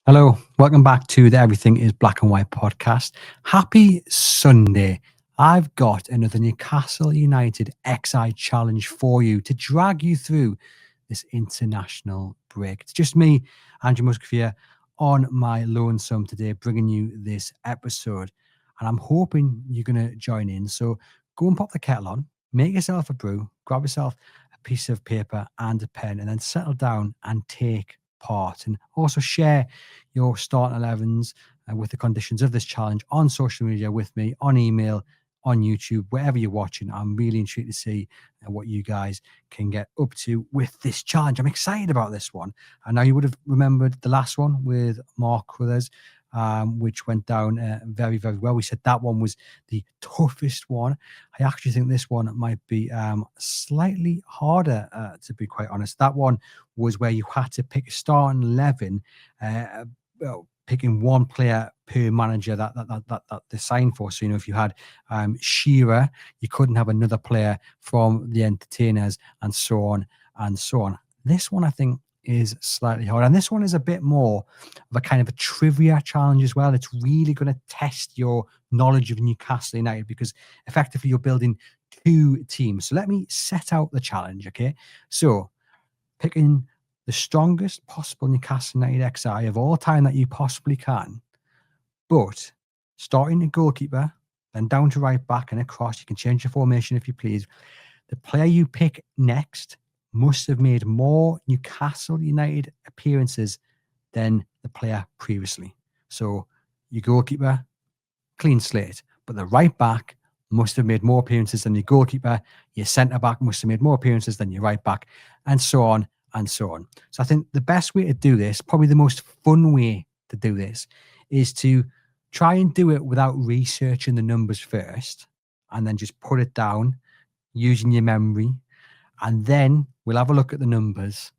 Hello, welcome back to the Everything is Black and White podcast. Happy Sunday. I've got another Newcastle United XI challenge for you to drag you through this international break. It's just me, Andrew Musgrave, on my lonesome today, bringing you this episode. And I'm hoping you're going to join in. So go and pop the kettle on, make yourself a brew, grab yourself a piece of paper and a pen, and then settle down and take part. And also share your starting 11s with the conditions of this challenge on social media with me, on email, on YouTube, wherever you're watching. I'm really intrigued to see what you guys can get up to with this challenge. I'm excited about this one. I know you would have remembered the last one with Mark Crothers, which went down very, very well. We said that one was the toughest one. I actually think this one might be slightly harder, to be quite honest. That one was where you had to pick a starting 11, picking one player per manager that they signed for. So, if you had Shearer, you couldn't have another player from the entertainers, and so on and so on. This one, I think, is slightly harder. And this one is a bit more of a kind of a trivia challenge as well. It's really going to test your knowledge of Newcastle United because effectively you're building two teams. So let me set out the challenge, okay? So picking the strongest possible Newcastle United XI of all time that you possibly can, but starting at goalkeeper, then down to right back and across. You can change your formation if you please. The player you pick next must have made more Newcastle United appearances than the player previously. So your goalkeeper, clean slate, but the right back must have made more appearances than your goalkeeper. Your centre back must have made more appearances than your right back, and so on and so on. So I think the best way to do this, probably the most fun way to do this, is to try and do it without researching the numbers first, and then just put it down using your memory. And then we'll have a look at the numbers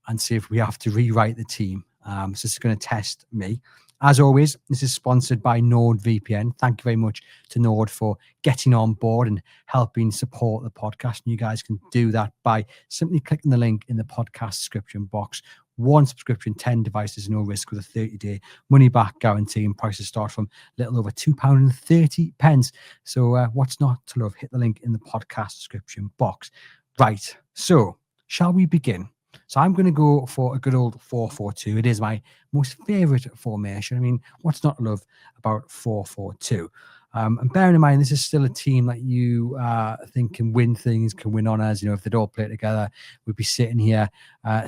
and see if we have to rewrite the team. So this is going to test me. As always, this is sponsored by NordVPN. Thank you very much to Nord for getting on board and helping support the podcast. And you guys can do that by simply clicking the link in the podcast description box. One subscription, 10 devices, no risk, with a 30-day money-back guarantee, and prices start from a little over £2.30. So what's not to love? Hit the link in the podcast description box. Right, so shall we begin? So I'm going to go for a good old 4-4-2. It is my most favourite formation. I mean, what's not to love about 4-4-2? And bearing in mind, this is still a team that you think can win things, can win honours. If they'd all play together, we'd be sitting here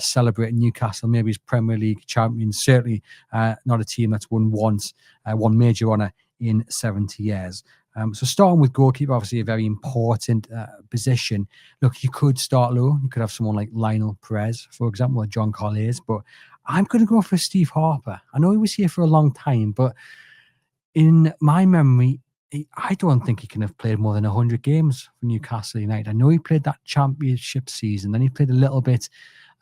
celebrating Newcastle, maybe as Premier League champions. Certainly not a team that's won once, one major honour in 70 years. So starting with goalkeeper, obviously a very important position. Look, you could start low. You could have someone like Lionel Perez, for example, or John Colliers, but I'm going to go for Steve Harper. I know he was here for a long time, but in my memory, I don't think he can have played more than 100 games for Newcastle United. I know he played that championship season. Then he played a little bit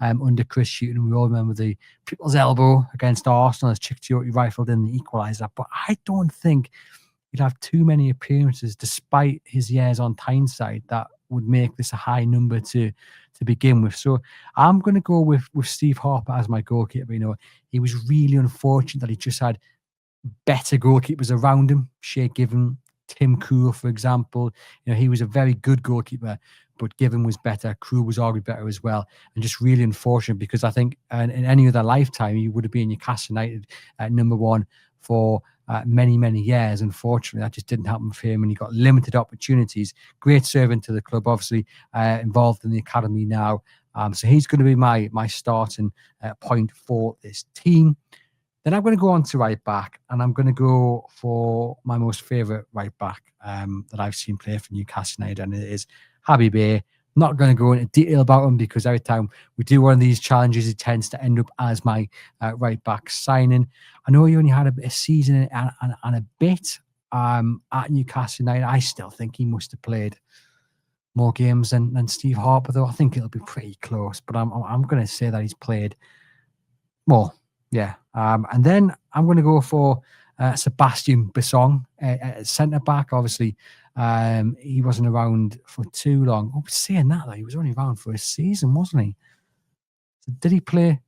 under Chris Hughton. We all remember the people's elbow against Arsenal as Chick Chiotti rifled in the equaliser. But I don't think he'd have too many appearances, despite his years on Tyneside, that would make this a high number to begin with. So I'm going to go with Steve Harper as my goalkeeper. He was really unfortunate that he just had better goalkeepers around him. Shea Given, Tim Krul, for example. He was a very good goalkeeper, but Given was better. Krul was arguably better as well. And just really unfortunate, because I think in any other lifetime, he would have been Newcastle United at number one for many, many years. Unfortunately, that just didn't happen for him, and he got limited opportunities. Great servant to the club, obviously involved in the academy now. So he's going to be my starting point for this team. Then I'm going to go on to right back, and I'm going to go for my most favourite right back that I've seen play for Newcastle United, and it is Habib. Not going to go into detail about him, because every time we do one of these challenges, it tends to end up as my right back signing. I know he only had a season and a bit at Newcastle United. I still think he must have played more games than Steve Harper, though. I think it'll be pretty close, but I'm going to say that he's played more. Yeah. And then I'm going to go for Sebastian Bissong at centre back. Obviously, he wasn't around for too long. Oh, saying that, though, he was only around for a season, wasn't he? So did he play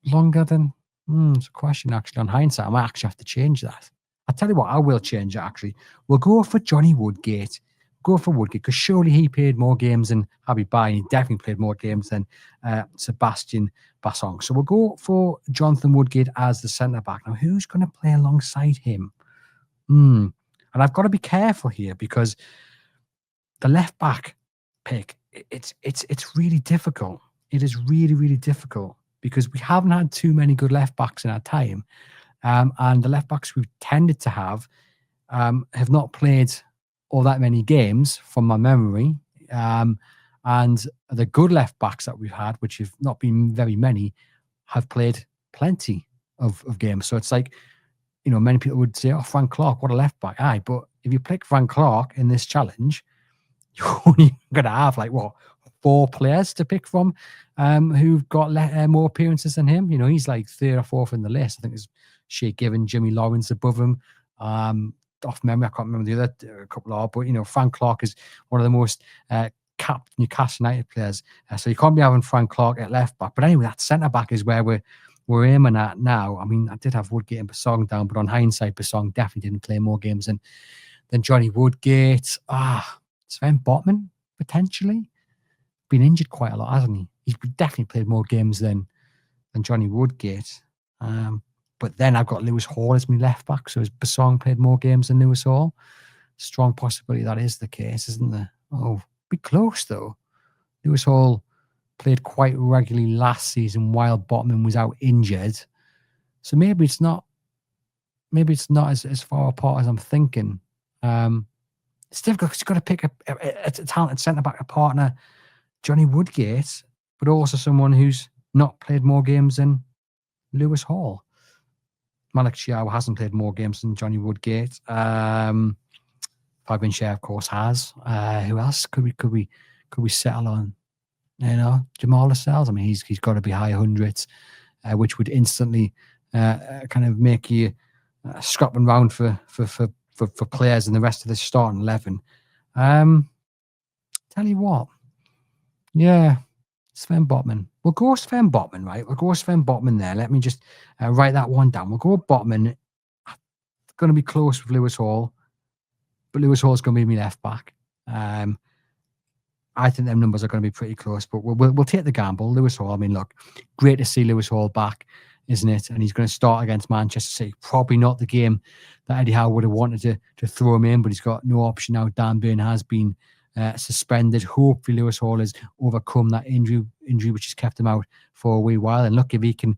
longer than It's a question, actually. On hindsight, I might actually have to change that. I tell you what, I will change it, actually. We'll go for Johnny Woodgate. Go for Woodgate, because surely he played more games than Harvey Bain. He definitely played more games than Sebastian Bassong. So we'll go for Jonathan Woodgate as the centre back. Now, who's going to play alongside him? And I've got to be careful here, because the left back pick, it's really difficult. It is really, really difficult, because we haven't had too many good left backs in our time. And the left backs we've tended to have not played all that many games from my memory. And the good left backs that we've had, which have not been very many, have played plenty of games. So it's like, many people would say, oh, Frank Clark, what a left back. Aye, but if you pick Frank Clark in this challenge, you're only going to have like, what, 4 players to pick from who've got more appearances than him. He's like 3rd or 4th in the list. I think there's Shea Given, Jimmy Lawrence above him. Off memory, I can't remember the other couple are, but Frank Clark is one of the most capped Newcastle United players. So you can't be having Frank Clark at left back. But anyway, that centre back is where we're aiming at now. I mean, I did have Woodgate and Bassong down, but on hindsight, Bassong definitely didn't play more games than Johnny Woodgate. Sven Botman, potentially. Been injured quite a lot, hasn't he? He's definitely played more games than Johnny Woodgate. But then I've got Lewis Hall as my left back. So has Bassong played more games than Lewis Hall? Strong possibility that is the case, isn't there? Oh, be close though. Lewis Hall played quite regularly last season while Botman was out injured. So maybe it's not as far apart as I'm thinking. It's difficult because you've got to pick a talented centre-back, a partner, Johnny Woodgate, but also someone who's not played more games than Lewis Hall. Malik Chiao hasn't played more games than Johnny Woodgate. Fabian Schär, of course, has. Who else could we settle on? Jamal Lascelles. I mean, he's got to be high hundreds, which would instantly kind of make you scrapping round for players in the rest of the starting 11. Tell you what, yeah, Sven Botman. We'll go Sven Botman, right? We'll go Sven Botman there. Let me just write that one down. We'll go Botman. Going to be close with Lewis Hall, but Lewis Hall's going to be my left back. I think them numbers are going to be pretty close, but we'll take the gamble. Lewis Hall. I mean, look, great to see Lewis Hall back, isn't it? And he's going to start against Manchester City. Probably not the game that Eddie Howe would have wanted to throw him in, but he's got no option now. Dan Burn has been suspended. Hopefully Lewis Hall has overcome that injury which has kept him out for a wee while. And look, if he can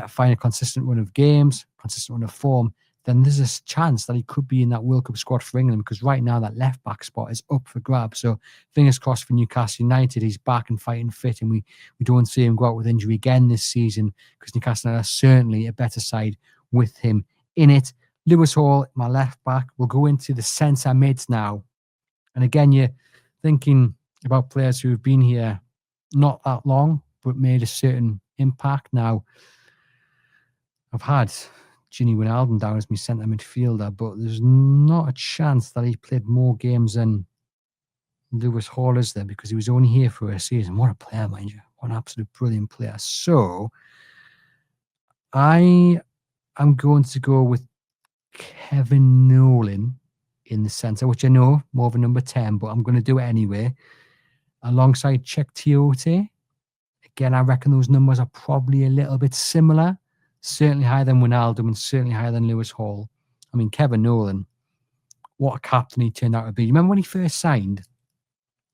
find a consistent run of games, consistent run of form, then there's a chance that he could be in that World Cup squad for England, because right now that left back spot is up for grabs. So fingers crossed for Newcastle United. He's back and fighting fit, and we don't see him go out with injury again this season, because Newcastle are certainly a better side with him in it. Lewis Hall, my left back. We'll go into the centre mids now. And again, you're thinking about players who have been here not that long, but made a certain impact. Now, I've had Gini Wijnaldum down as my centre midfielder, but there's not a chance that he played more games than Lewis Hall is there, because he was only here for a season. What a player, mind you. What an absolute brilliant player. So, I am going to go with Kevin Nolan in the centre, which I know more of a number 10, but I'm going to do it anyway, alongside Cheick Tiote. Again, I reckon those numbers are probably a little bit similar. Certainly higher than Wijnaldum and certainly higher than Lewis Hall. I mean, Kevin Nolan, what a captain he turned out to be. You remember when he first signed?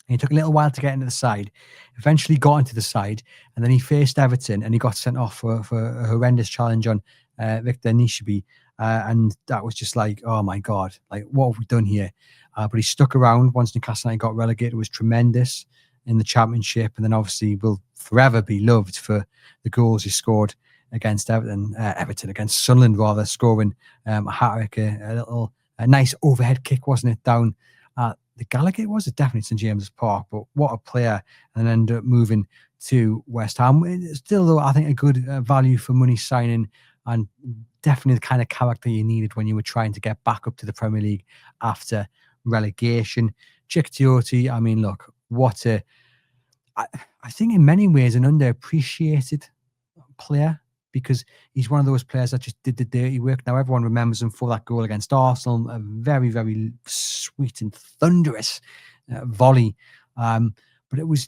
He took a little while to get into the side, eventually got into the side, and then he faced Everton and he got sent off for a horrendous challenge on Victor Nishibi. And that was just like, oh my God, like, what have we done here? But he stuck around once Newcastle United got relegated. It was tremendous in the Championship, and then obviously will forever be loved for the goals he scored against Everton against Sunderland, rather, scoring a hat-trick, a nice overhead kick, wasn't it, down at the Gallagher, was it? Definitely St James's Park, but what a player, and then ended up moving to West Ham. Still, though, I think a good value for money signing, and definitely the kind of character you needed when you were trying to get back up to the Premier League after relegation. Cheick Tiote, I mean, look, I think in many ways an underappreciated player, because he's one of those players that just did the dirty work. Now everyone remembers him for that goal against Arsenal, a very, very sweet and thunderous volley. But it was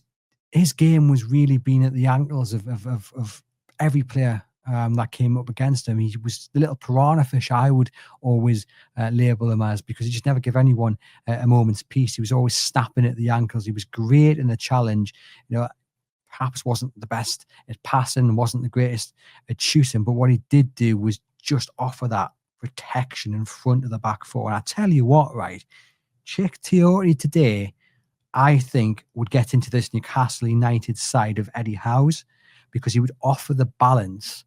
his game was really being at the ankles of every player that came up against him. He was the little piranha fish, I would always label him as, because he just never gave anyone a moment's peace. He was always snapping at the ankles. He was great in the challenge. Perhaps wasn't the best at passing, wasn't the greatest at shooting, but what he did do was just offer that protection in front of the back four. And I tell you what, right, Chick Teoti today, I think, would get into this Newcastle United side of Eddie Howe's, because he would offer the balance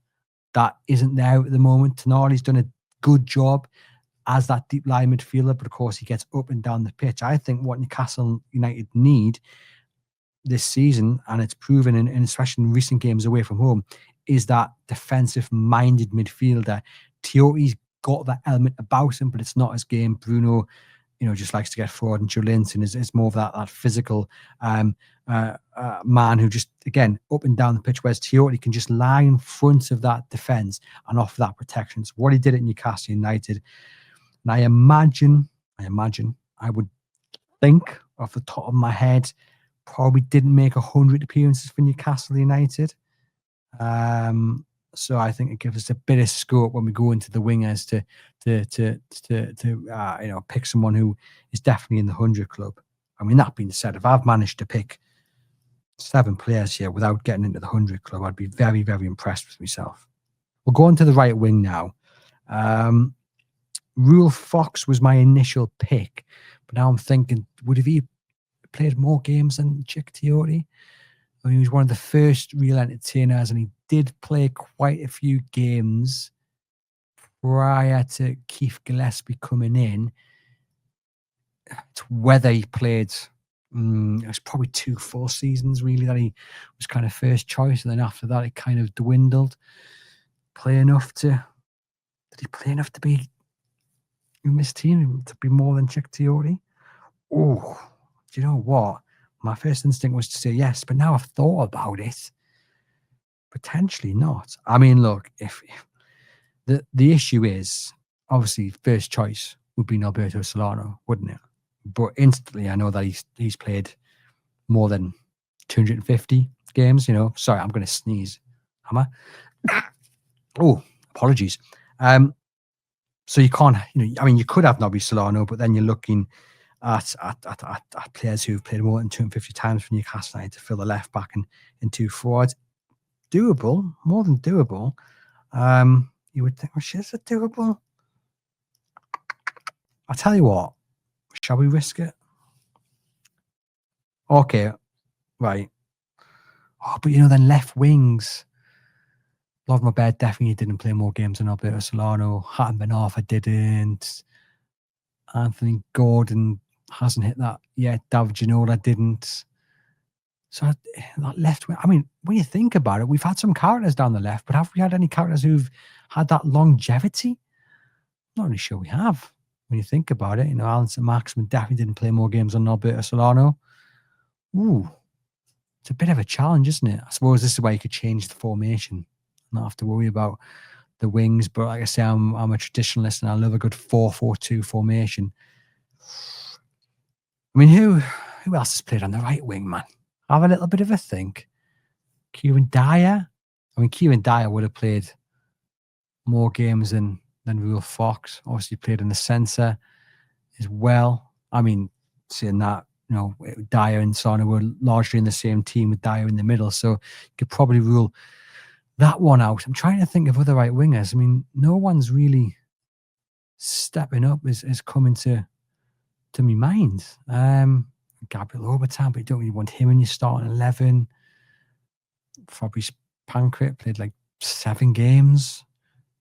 that isn't there at the moment. Tonali's done a good job as that deep line midfielder, but of course he gets up and down the pitch. I think what Newcastle United need this season, and it's proven in especially in recent games away from home, is that defensive-minded midfielder. Teoti's got that element about him, but it's not his game. Bruno, just likes to get forward, and Joe Linton is more of that physical man who just, again, up and down the pitch, whereas Teoti can just lie in front of that defence and offer that protection. So what he did at Newcastle United, and I imagine, I would think off the top of my head, probably didn't make 100 appearances for Newcastle United. So I think it gives us a bit of scope when we go into the wingers to pick someone who is definitely in the 100 club. I mean, that being said, if I've managed to pick 7 players here without getting into the 100 club, I'd be very, very impressed with myself. We'll go on to the right wing now. Rule Fox was my initial pick, but now I'm thinking, would have he played more games than Chick Teoti? I mean, he was one of the first real entertainers, and he did play quite a few games prior to Keith Gillespie coming in. It's whether he played, it was probably 2 full seasons really that he was kind of first choice, and then after that it kind of dwindled. Did he play enough to be in this team, to be more than Chick Teoti? Oh, do you know what? My first instinct was to say yes, but now I've thought about it, potentially not. I mean, look, if the issue is, obviously, first choice would be Alberto Solano, wouldn't it? But instantly, I know that he's played more than 250 games. Sorry, I'm going to sneeze. Am I? Oh, apologies. So you can't, I mean, you could have Nobby Solano, but then you're looking at players who've played more than 250 times for Newcastle United to fill the left back and 2 forwards. Doable, more than doable. You would think, is it doable? I'll tell you what, shall we risk it? Okay, right. Oh, but then left wings. Love my bed definitely didn't play more games than Alberto Solano. Hatton Ben Arfa didn't. Anthony Gordon hasn't hit that yet. David Ginola didn't. So that left wing, I mean, when you think about it, we've had some characters down the left, but have we had any characters who've had that longevity? Not really sure we have. When you think about it, Alan St. Maximin definitely didn't play more games than Alberto Solano. Ooh, it's a bit of a challenge, isn't it? I suppose this is where you could change the formation, not have to worry about the wings. But like I say, I'm a traditionalist, and I love a good 4-4-2 formation. I mean, who else has played on the right wing, man? Have a little bit of a think. Kieran Dyer. I mean, Kieran Dyer would have played more games than Rule Fox. Obviously played in the centre as well. I mean, saying that, Dyer and Sana were largely in the same team with Dyer in the middle, so you could probably rule that one out. I'm trying to think of other right wingers. I mean, no one's really stepping up is coming to my mind. Gabriel Obertan, but you don't really want him in your starting 11. Fabrice Pancret played like 7 games.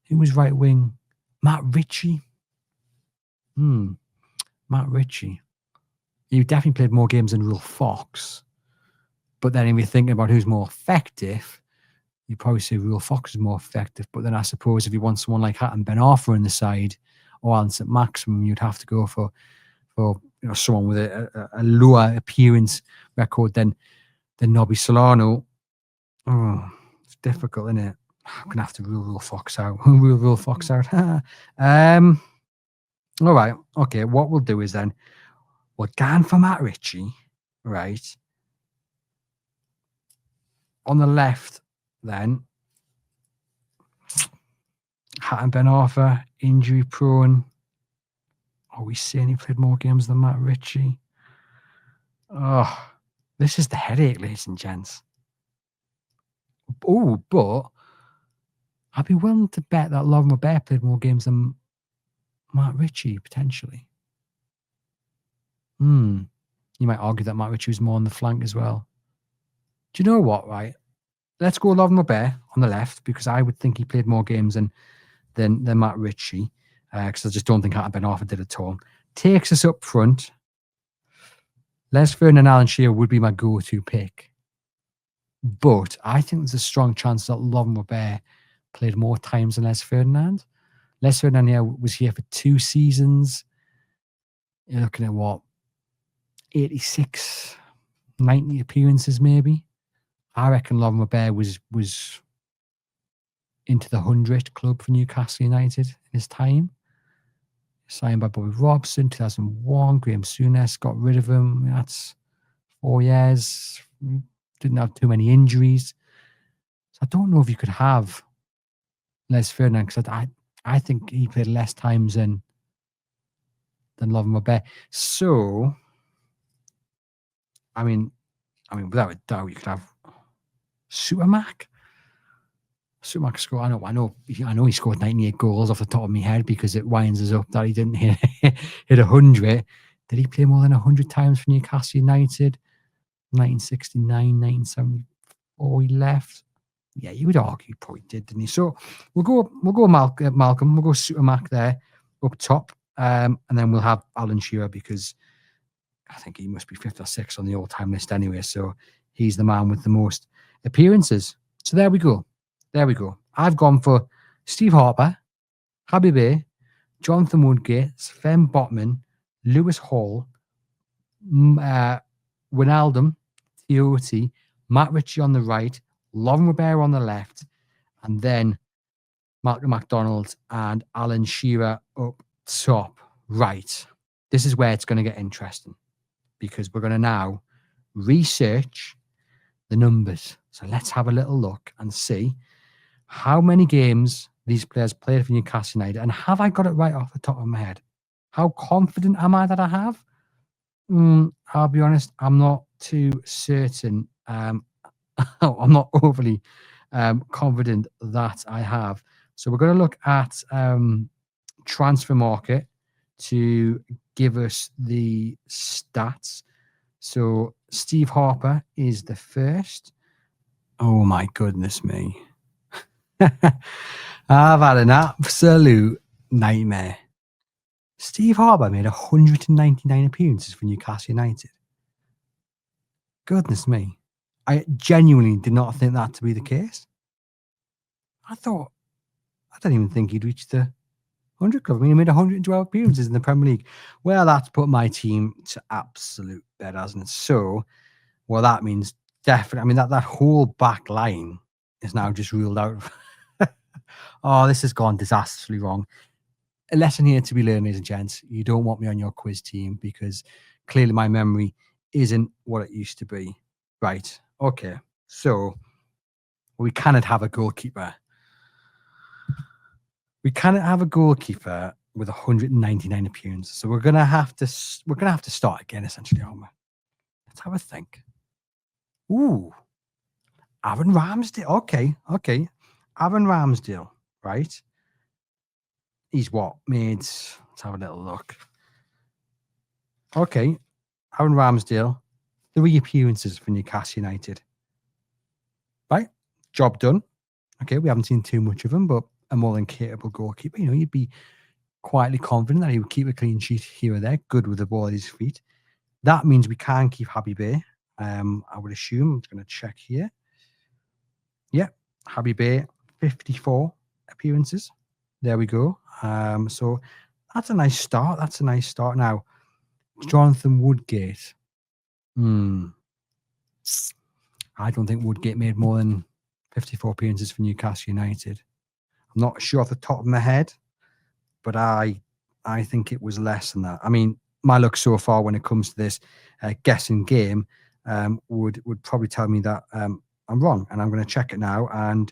Who was right wing? Matt Ritchie. Matt Ritchie. He definitely played more games than Rule Fox. But then if you're thinking about who's more effective, you probably say Rule Fox is more effective. But then I suppose if you want someone like Hatton Ben Arfa in the side, or Alan St. Maximin, you'd have to go for someone with a lower appearance record than Nobby Solano. Oh, it's difficult, isn't it? I'm going to have to rule Fox out. Rule Fox out. All right. Okay. What we'll do is then we're going for Matt Ritchie, right? On the left, then, Hatton Ben Arthur, injury prone. Are we saying he played more games than Matt Ritchie? Oh, this is the headache, ladies and gents. Oh, but I'd be willing to bet that Lauren Robert played more games than Matt Ritchie, potentially. You might argue that Matt Ritchie was more on the flank as well. Do you know what, right? Let's go Lauren Robert on the left, because I would think he played more games than Matt Ritchie, because I just don't think Hatton Ben Arthur did at all. Takes us up front. Les Ferdinand and Alan Shearer would be my go-to pick. But I think there's a strong chance that Lauren Robert played more times than Les Ferdinand. Les Ferdinand was here for 2 seasons. You're looking at what? 86, 90 appearances, maybe. I reckon Lauren Robert was into the 100 club for Newcastle United in his time. Signed by Bobby Robson, 2001. Graham Souness got rid of him. That's 4 years. Didn't have too many injuries. So I don't know if you could have Les Ferdinand, because I think he played less times than Lauren Robert. So, I mean, without a doubt, you could have Supermac. Supermac scored. I know he scored 98 goals off the top of my head, because it winds us up that he didn't hit 100. Did he play more than 100 times for Newcastle United? 1969, 1974 he left. Yeah, you would argue he probably did, didn't he? So we'll go Malcolm. We'll go Supermac there up top, and then we'll have Alan Shearer, because I think he must be 5th or 6th on the all-time list anyway. So he's the man with the most appearances. So there we go. I've gone for Steve Harper, Habib A, Jonathan Woodgate, Sven Botman, Lewis Hall, Wijnaldum, Theoti, Matt Ritchie on the right, Lauren Robert on the left, and then Malcolm MacDonald and Alan Shearer up top. Right. This is where it's going to get interesting, because we're going to now research the numbers. So let's have a little look and see how many games these players played for Newcastle United, and have I got it right off the top of my head? How confident am I that I have? I'll be honest, I'm not too certain. I'm not overly confident that I have. So we're going to look at Transfer Market to give us the stats. So Steve Harper is the first. Oh my goodness me. I've had an absolute nightmare. Steve Harper made 199 appearances for Newcastle United. Goodness me. I genuinely did not think that to be the case. I don't even think he'd reach the 100 club. I mean, he made 112 appearances in the Premier League. Well, that's put my team to absolute bed, hasn't it? So, well, that means definitely, I mean, that whole back line is now just ruled out. Oh, this has gone disastrously wrong. A lesson here to be learned, ladies and gents. You don't want me on your quiz team, because clearly my memory isn't what it used to be. Right. Okay. So we cannot have a goalkeeper. We cannot have a goalkeeper with 199 appearances. So we're gonna have to start again, essentially, aren't we? Let's have a think. Ooh, Aaron Ramsdale. Okay. Aaron Ramsdale, right? He's what? Let's have a little look. Okay. Aaron Ramsdale, 3 appearances for Newcastle United. Right? Job done. Okay, we haven't seen too much of him, but a more than capable goalkeeper. You'd be quietly confident that he would keep a clean sheet here or there, good with the ball at his feet. That means we can keep Habib A. I would assume. I'm just going to check here. Yeah, Habib A, 54 appearances. There we go. So that's a nice start. Now, Jonathan Woodgate. I don't think Woodgate made more than 54 appearances for Newcastle United. I'm not sure off the top of my head, but I think it was less than that. I mean, my luck so far when it comes to this guessing game would probably tell me that I'm wrong, and I'm going to check it now, and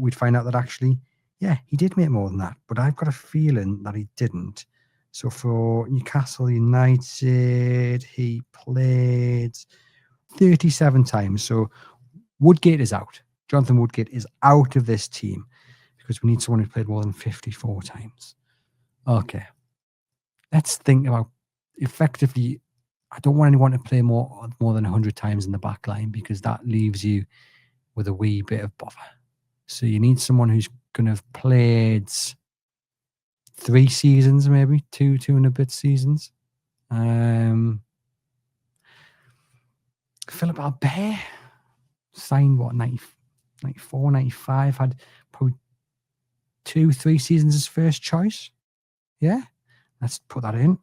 we'd find out that actually, yeah, he did make more than that, but I've got a feeling that he didn't. So for Newcastle United, he played 37 times. So Woodgate is out. Jonathan Woodgate is out of this team because we need someone who played more than 54 times. Okay. Let's think about effectively. I don't want anyone to play more than 100 times in the back line because that leaves you with a wee bit of bother. So you need someone who's going to have played 3 seasons, maybe 2 and a bit seasons. Philip Albert signed what, 94, 95, had probably 2, 3 seasons as first choice. Yeah, let's put that in.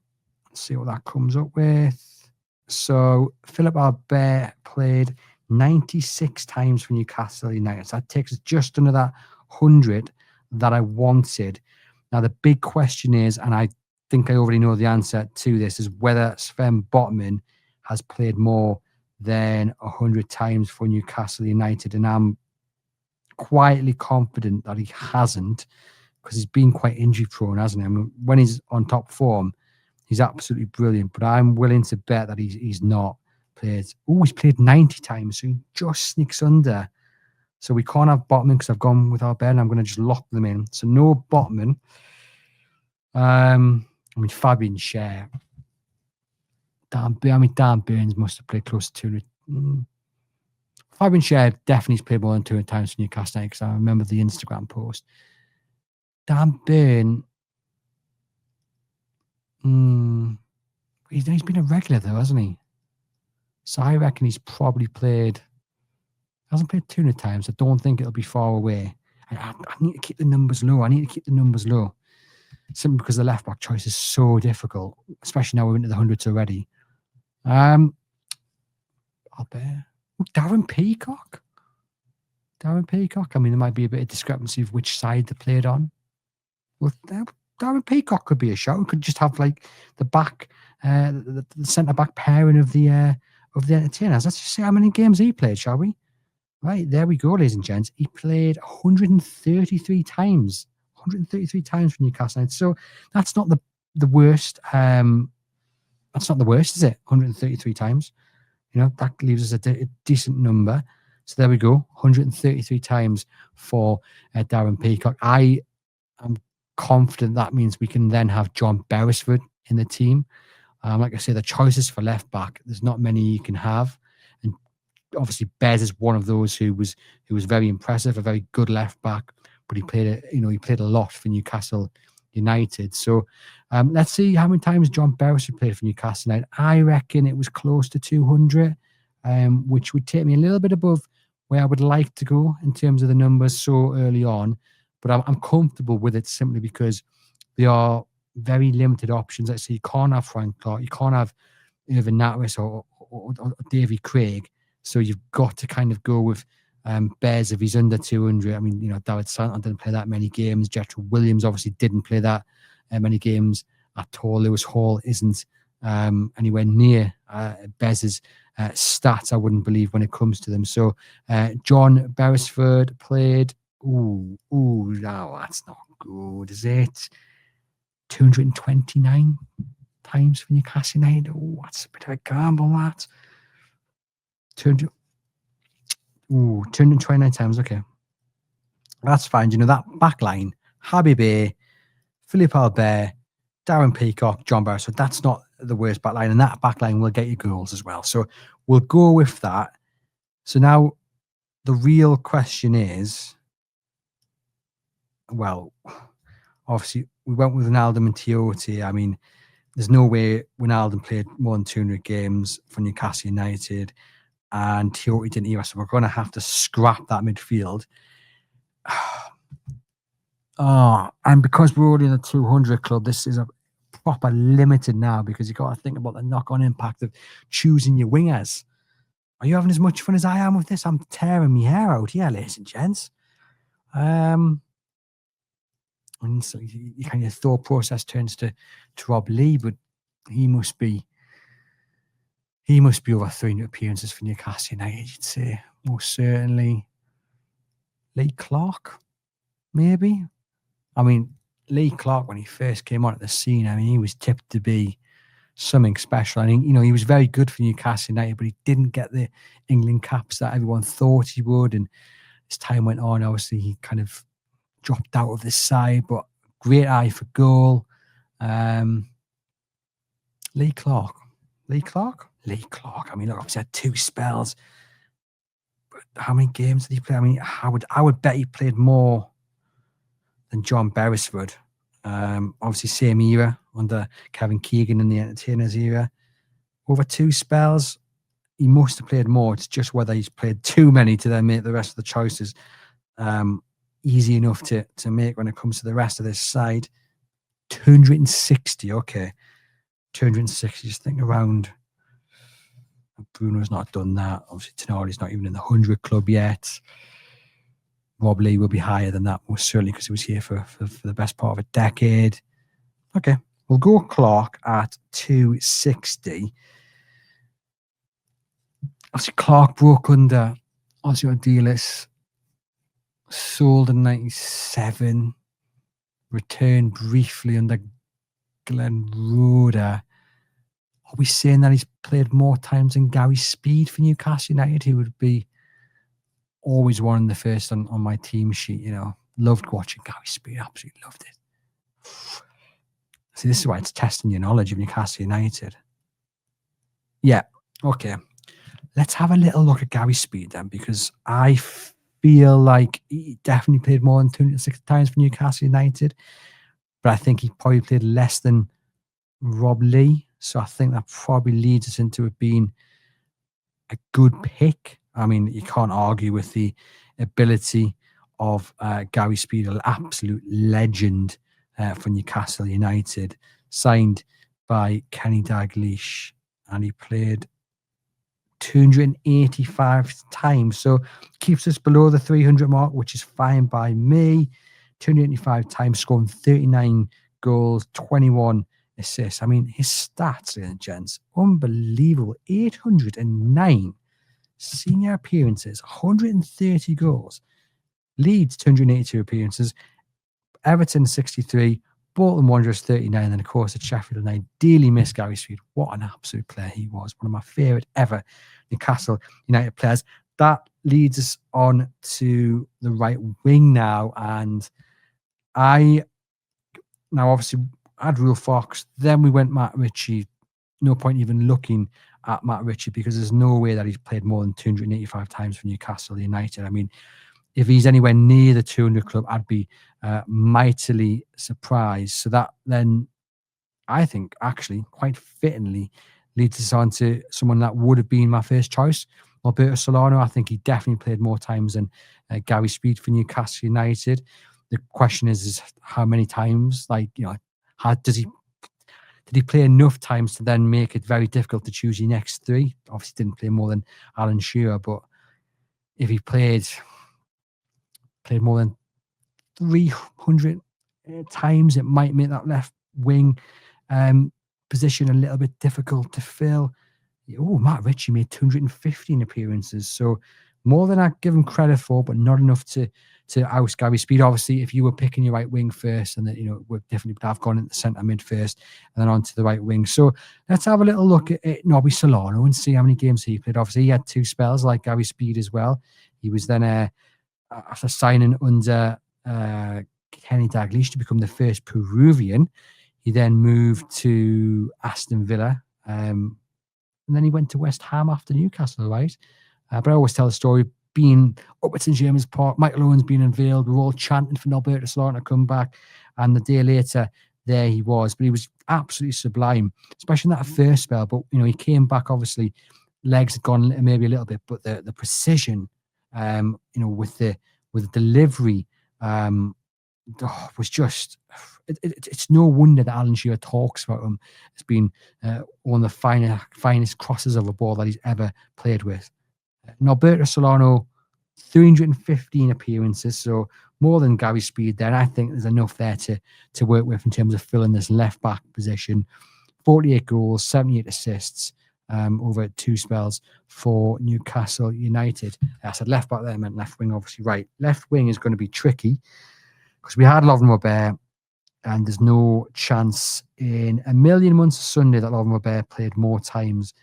Let's see what that comes up with. So Philip Albert played 96 times for Newcastle United. So that takes us just under that 100 that I wanted. Now, the big question is, and I think I already know the answer to this, is whether Sven Botman has played more than 100 times for Newcastle United. And I'm quietly confident that he hasn't, because he's been quite injury prone, hasn't he? I mean, when he's on top form, he's absolutely brilliant. But I'm willing to bet that he's not played. Oh, he's played 90 times, so he just sneaks under. So we can't have Botman because I've gone with Albert, and I'm going to just lock them in. So no Botman. I mean, Fabian Schär. Dan Burns must have played close to 200. Fabian Schär definitely has played more than 200 times for Newcastle because I remember the Instagram post. Dan Burn. He's been a regular though, hasn't he? So I reckon he's probably hasn't played 200 times. I don't think it'll be far away. I need to keep the numbers low. Simply because the left back choice is so difficult, especially now we're into the hundreds already. Albert. Darren Peacock. I mean, there might be a bit of discrepancy of which side they played on. Well, Darren Peacock could be a shout. We could just have like the back, the centre back pairing of the entertainers. Let's just see how many games he played, shall we? Right, there we go, ladies and gents. He played 133 times. 133 times for Newcastle United. So that's not the worst. That's not the worst, is it? 133 times. You know, that leaves us a decent number. So there we go. 133 times for Darren Peacock. I am confident that means we can then have John Beresford in the team. Like I say, the choices for left back, there's not many you can have. And obviously Bez is one of those who was very impressive, a very good left back, but he played a lot for Newcastle United. So let's see how many times John Beresford played for Newcastle United. I reckon it was close to 200, which would take me a little bit above where I would like to go in terms of the numbers so early on. But I'm comfortable with it simply because they are very limited options. Let's say you can't have Frank Clark, you can't have Irvin Natris or Davy Craig. So you've got to kind of go with Bez if he's under 200. I mean, David Santon didn't play that many games. Jethro Williams obviously didn't play that many games at all. Lewis Hall isn't anywhere near Bez's stats, I wouldn't believe, when it comes to them. So John Beresford played. No, that's not good, is it? 229 times for Newcastle United. Oh, that's a bit of a gamble, that. 229 times, okay. That's fine. That back line, Habibé, Philippe Albert, Darren Peacock, John Beresford, that's not the worst back line, and that back line will get you goals as well. So we'll go with that. So now the real question is, well, obviously we went with Wijnaldum and Tiote. I mean, there's no way Wijnaldum played more than 200 games for Newcastle United, and Tiote didn't either. So we're going to have to scrap that midfield. And because we're already in the 200 club, this is a proper limited now, because you've got to think about the knock-on impact of choosing your wingers. Are you having as much fun as I am with this? I'm tearing my hair out here, ladies and gents. And so you kind of thought process turns to Rob Lee, but he must be over 300 appearances for Newcastle United, you'd say. Most certainly. Lee Clark, maybe. I mean, Lee Clark, when he first came on at the scene, I mean, he was tipped to be something special. I mean, he was very good for Newcastle United, but he didn't get the England caps that everyone thought he would. And as time went on, obviously, he kind of dropped out of the side, but great eye for goal. Lee Clark. Lee Clark? Lee Clark. I mean, look, obviously had 2 spells. But how many games did he play? I mean, I would bet he played more than John Beresford. Obviously, same era under Kevin Keegan in the Entertainers era. Over 2 spells, he must have played more. It's just whether he's played too many to then make the rest of the choices easy enough to make when it comes to the rest of this side. 260, okay. 260, just think around. Bruno's not done that. Obviously, Tonali's not even in the 100 club yet. Rob Lee will be higher than that, most certainly, because he was here for the best part of a decade. Okay, we'll go Clark at 260. Obviously, Clark broke under Osio Dealis, sold in 97, returned briefly under Glenn Roeder. Are we saying that he's played more times than Gary Speed for Newcastle United? He would be always one in the first on my team sheet, Loved watching Gary Speed, absolutely loved it. See, this is why it's testing your knowledge of Newcastle United. Yeah, okay. Let's have a little look at Gary Speed then, because I feel like he definitely played more than 260 times for Newcastle United, but I think he probably played less than Rob Lee. So I think that probably leads us into it being a good pick. I mean, you can't argue with the ability of Gary Speed, an absolute legend for Newcastle United, signed by Kenny Dalglish, and he played 285 times. So keeps us below the 300 mark, which is fine by me. 285 times, scoring 39 goals, 21 assists. I mean, his stats, ladies and gents, unbelievable. 809 senior appearances, 130 goals. Leeds, 282 appearances. Everton, 63. Bolton Wanderers, 39. And then, of course, at Sheffield United, dearly miss Gary Speed. What an absolute player he was. One of my favourite ever Newcastle United players. That leads us on to the right wing now. And now obviously had Real Fox. Then we went Matt Ritchie. No point even looking at Matt Ritchie, because there's no way that he's played more than 285 times for Newcastle United. I mean, if he's anywhere near the 200 club, I'd be mightily surprised. So that then, I think, actually, quite fittingly, leads us on to someone that would have been my first choice, Alberto Solano. I think he definitely played more times than Gary Speed for Newcastle United. The question is how many times? Like, did he play enough times to then make it very difficult to choose your next 3? Obviously, didn't play more than Alan Shearer, but if he played more than 300 times, it might make that left wing position a little bit difficult to fill. Oh, Matt Ritchie made 215 appearances, so more than I give him credit for, but not enough to oust Gary Speed. Obviously, if you were picking your right wing first, and that would definitely have gone into the centre mid first, and then on to the right wing. So let's have a little look at Nobby Solano and see how many games he played. Obviously, he had 2 spells like Gary Speed as well. He was then after signing under Kenny Dalglish to become the first Peruvian. He then moved to Aston Villa, and then he went to West Ham after Newcastle, right? But I always tell the story, being up at St James's Park, Michael Owen's being unveiled, we're all chanting for Alberto Solano to come back, and the day later, there he was. But he was absolutely sublime, especially in that first spell. But, he came back, obviously, legs had gone maybe a little bit, but the precision, with the delivery, was just... It's no wonder that Alan Shearer talks about him as being one of the finest crosses of a ball that he's ever played with. Norberto Solano, 315 appearances, so more than Gary Speed there. And I think there's enough there to work with in terms of filling this left back position. 48 goals, 78 assists over 2 spells for Newcastle United. I said left back there, I meant left wing, obviously. Right, left wing is going to be tricky because we had Lovren Robert, and there's no chance in a million months of Sunday that Lovren Robert played more times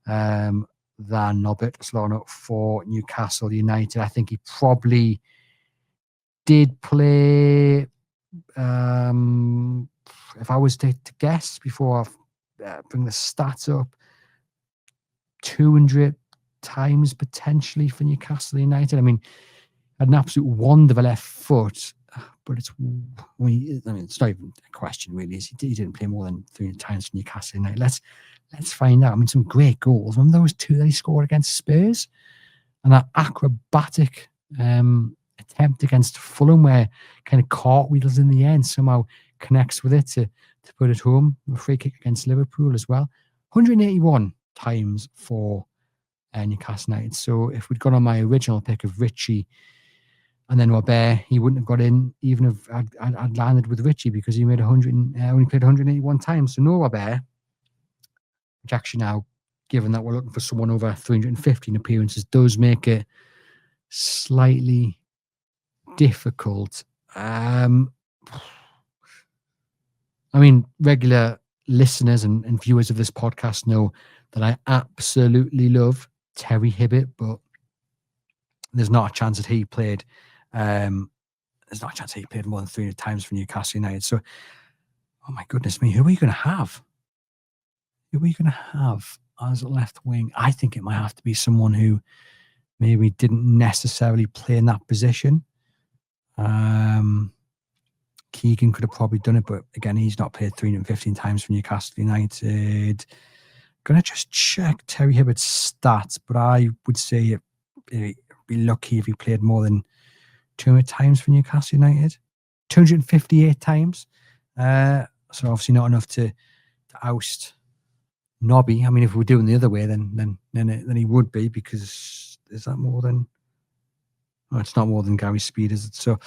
than Norberto Solano for Newcastle United. I think he probably did play, if I was to guess before I bring the stats up, 200 times potentially for Newcastle United. I mean, had an absolute wonder of a left foot, but it's not even a question really. He didn't play more than 300 times for Newcastle United. Let's find out. I mean, some great goals. Remember those 2 that he scored against Spurs, and that acrobatic attempt against Fulham, where kind of cartwheels in the end, somehow connects with it to put it home. A free kick against Liverpool as well. 181 times for Newcastle United. So if we'd gone on my original pick of Richie and then Robert, he wouldn't have got in even if I'd landed with Richie, because he made only played 181 times. So no Robert, which actually now, given that we're looking for someone over 315 appearances, does make it slightly difficult. I mean, regular listeners and viewers of this podcast know that I absolutely love Terry Hibbert, but there's not a chance that he played. There's not a chance that he played more than 300 times for Newcastle United. So, oh my goodness me, who are you going to have? Who are you going to have as a left wing? I think it might have to be someone who maybe didn't necessarily play in that position. Keegan could have probably done it, but again, he's not played 315 times for Newcastle United. Gonna just check Terry Hibbert's stats, but I would say it'd be lucky if he played more than 200 times for Newcastle United. 258 times. So obviously not enough to oust Nobby. I mean, if we were doing the other way, then he would be, because is that more than? Oh, it's not more than Gary Speed, is it? So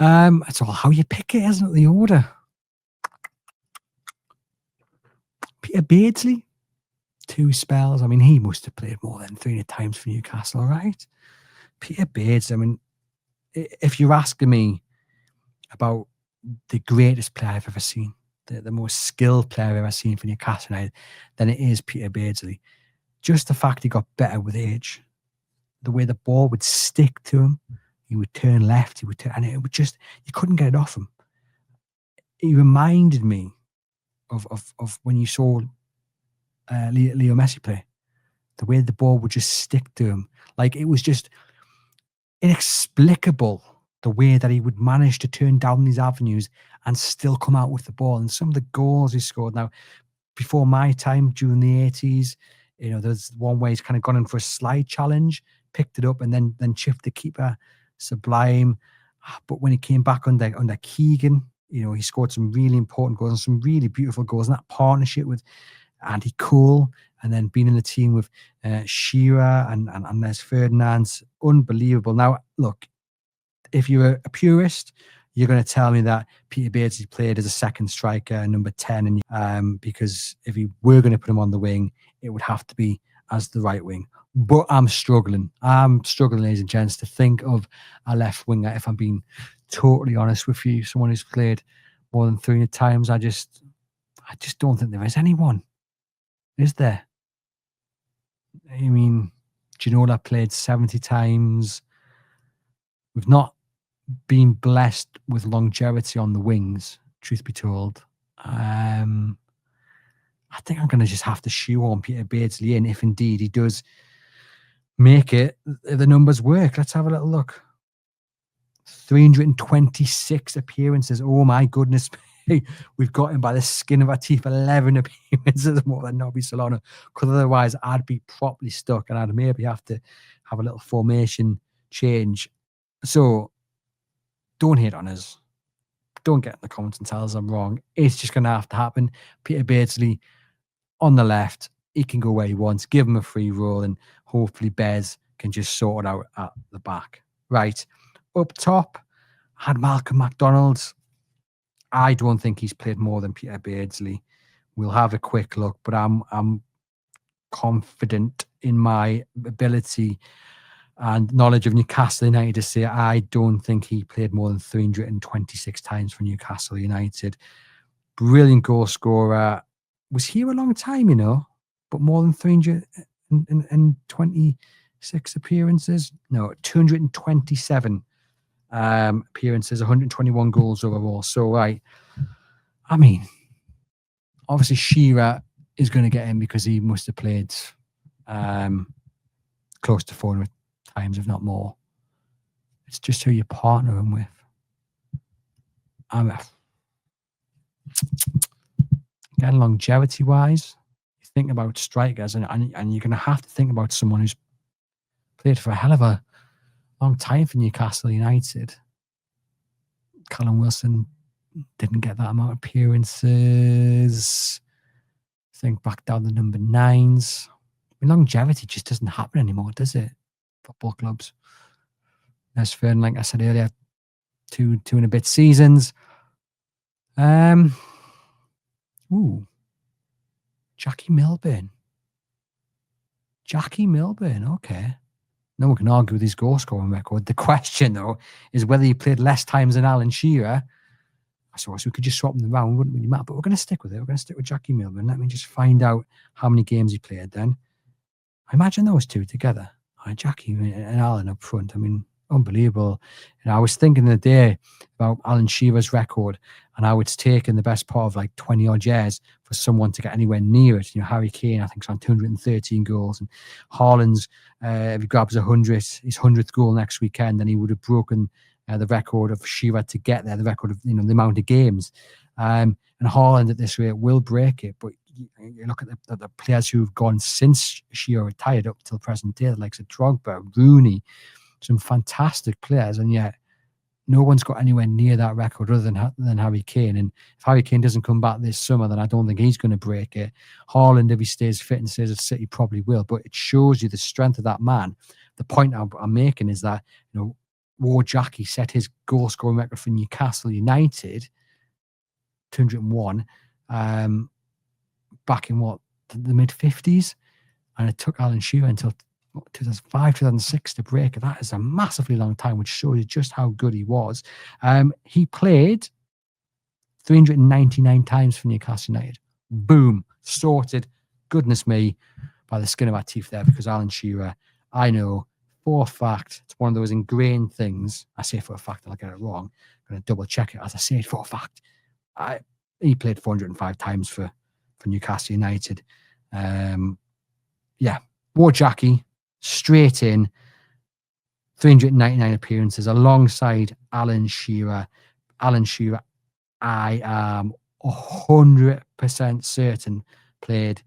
it's all how you pick it, isn't it? The order. Peter Beardsley, 2 spells. I mean, he must have played more than 300 times for Newcastle, all right? Peter Beardsley, I mean, if you're asking me about the greatest player I've ever seen, the most skilled player I've ever seen for Newcastle United, then it is Peter Beardsley. Just the fact he got better with age, the way the ball would stick to him, he would turn left, and it would just, you couldn't get it off him. He reminded me of when you saw Leo Messi play, the way the ball would just stick to him. Like, it was just inexplicable the way that he would manage to turn down these avenues and still come out with the ball. And some of the goals he scored, now, before my time, during the 80s, you know, there's one way he's kind of gone in for a slide challenge, picked it up, and then chipped the keeper. Sublime. But when he came back under Keegan, you know, he scored some really important goals and some really beautiful goals. And that partnership with Andy Cole, and then being in the team with Shearer and Les Ferdinand, unbelievable. Now, look, if you're a purist, you're going to tell me that Peter Beardsley played as a second striker, number 10, and because if you were going to put him on the wing, it would have to be as the right wing. But I'm struggling, ladies and gents, to think of a left winger, if I'm being totally honest with you, someone who's played more than 300 times. I just don't think there is anyone. Is there? I mean, Ginola played 70 times. We've not been blessed with longevity on the wings, truth be told. I think I'm going to just have to shoehorn Peter Beardsley in, if indeed he does make it. The numbers work. Let's have a little look. 326 appearances. Oh my goodness me. We've got him by the skin of our teeth. 11 appearances more than Nobby Solano, because otherwise I'd be properly stuck and I'd maybe have to have a little formation change. So don't hate on us. Don't get in the comments and tell us I'm wrong. It's just going to have to happen. Peter Beardsley on the left. He can go where he wants. Give him a free roll, and hopefully Bez can just sort it out at the back. Right. Up top, I had Malcolm McDonald. I don't think he's played more than Peter Beardsley. We'll have a quick look, but I'm confident in my ability and knowledge of Newcastle United to say I don't think he played more than 326 times for Newcastle United. Brilliant goal scorer. Was here a long time, you know, but more than 326 appearances? No, 227 appearances, 121 goals overall. So, right, I mean, obviously Shearer is going to get in because he must have played close to 400 times, if not more. It's just who you partner him with. Again, longevity-wise, you think about strikers, and you're going to have to think about someone who's played for a hell of a long time for Newcastle United. Callum Wilson didn't get that amount of appearances. Think back down the number 9s. I mean, longevity just doesn't happen anymore, does it? Football clubs. As Fern, like I said earlier, two and a bit seasons. Jackie Milburn. Okay. No one can argue with his goal scoring record. The question, though, is whether he played less times than Alan Shearer. I suppose we could just swap them around, wouldn't really matter. But we're going to stick with it. We're going to stick with Jackie Milburn. Let me just find out how many games he played then. I imagine those two together. Jackie and Alan up front. I mean, unbelievable. And I was thinking the day about Alan Shearer's record and how it's taken the best part of like 20 odd years for someone to get anywhere near it. You know, Harry Kane, I think, is on 213 goals, and Haaland's, if he grabs his 100th goal next weekend, then he would have broken the record of Shearer to get there, the record of, you know, the amount of games. And Haaland at this rate will break it. But you look at the players who've gone since Shearer retired up till present day, like Drogba, Rooney, some fantastic players, and yet no one's got anywhere near that record other than Harry Kane. And if Harry Kane doesn't come back this summer, then I don't think he's going to break it. Haaland, if he stays fit and stays at City, probably will. But it shows you the strength of that man. The point I'm making is that, you know, War Jackie set his goal scoring record for Newcastle United, 201, back in the mid 50s, and it took Alan Shearer until 2005, 2006 to break it. That is a massively long time, which shows you just how good he was. He played 399 times for Newcastle United. Boom, sorted. Goodness me, by the skin of our teeth there, because Alan Shearer, I know for a fact, it's one of those ingrained things. I say for a fact, I'll get it wrong. I'm going to double check it as I say it for a fact. He played 405 times for Newcastle United. War Jackie, straight in, 399 appearances alongside Alan Shearer. Alan Shearer, I am 100% certain, played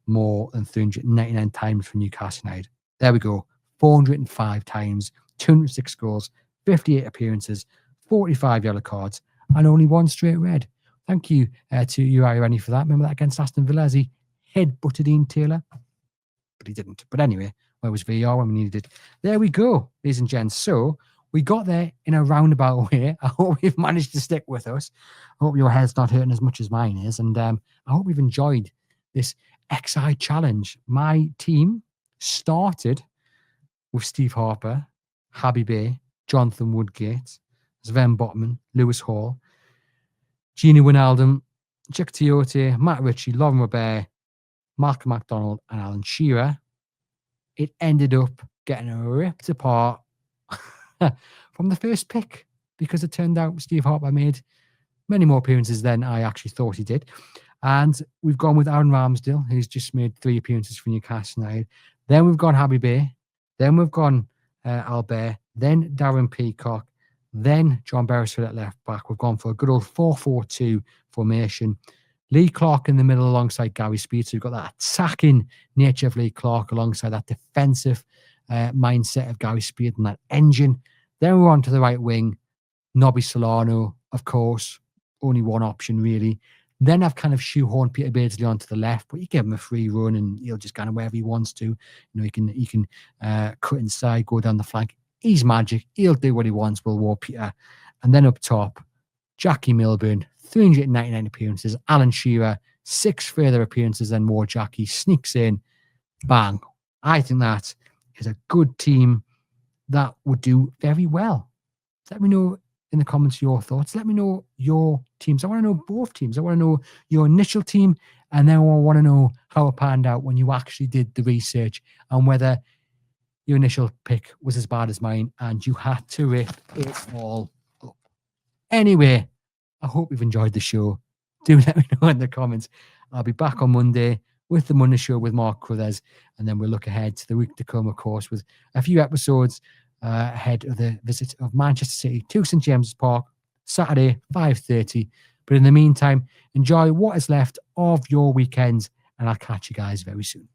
more than 399 times for Newcastle United. There we go. 405 times, 206 goals, 58 appearances, 45 yellow cards, and only one straight red. Thank you to Uriah Rennie for that. Remember that against Aston Villa as he head-butted Ian Taylor? But he didn't. But anyway, where was VR when we needed it? There we go, ladies and gents. So we got there in a roundabout way. I hope you've managed to stick with us. I hope your head's not hurting as much as mine is. And I hope you've enjoyed this XI challenge. My team started with Steve Harper, Habibie, Jonathan Woodgate, Sven Botman, Lewis Hall, Gini Wijnaldum, Jack Tiote, Matt Ritchie, Lauren Robert, Malcolm McDonald, and Alan Shearer. It ended up getting ripped apart from the first pick, because it turned out Steve Harper made many more appearances than I actually thought he did. And we've gone with Aaron Ramsdale, who's just made 3 appearances for Newcastle United. Then we've gone Habibie. Then we've gone Albert. Then Darren Peacock. Then John Beresford at left back. We've gone for a good old 4-4-2 formation. Lee Clark in the middle alongside Gary Speed. So we've got that attacking nature of Lee Clark alongside that defensive mindset of Gary Speed and that engine. Then we're on to the right wing. Nobby Solano, of course. Only one option, really. Then I've kind of shoehorned Peter Beardsley onto the left, but you give him a free run and he'll just kind of wherever he wants to. He can cut inside, go down the flank. He's magic. He'll do what he wants. We'll war Peter. And then up top, Jackie Milburn, 399 appearances. Alan Shearer, 6 further appearances than more Jackie. Sneaks in, bang. I think that is a good team that would do very well. Let me know in the comments your thoughts. Let me know your teams. I want to know both teams. I want to know your initial team, and then I want to know how it panned out when you actually did the research and whether your initial pick was as bad as mine and you had to rip it all up. Anyway, I hope you've enjoyed the show. Do let me know in the comments. I'll be back on Monday with the Monday Show with Mark Crothers, and then we'll look ahead to the week to come, of course, with a few episodes ahead of the visit of Manchester City to St James's Park, Saturday, 5:30. But in the meantime, enjoy what is left of your weekend, and I'll catch you guys very soon.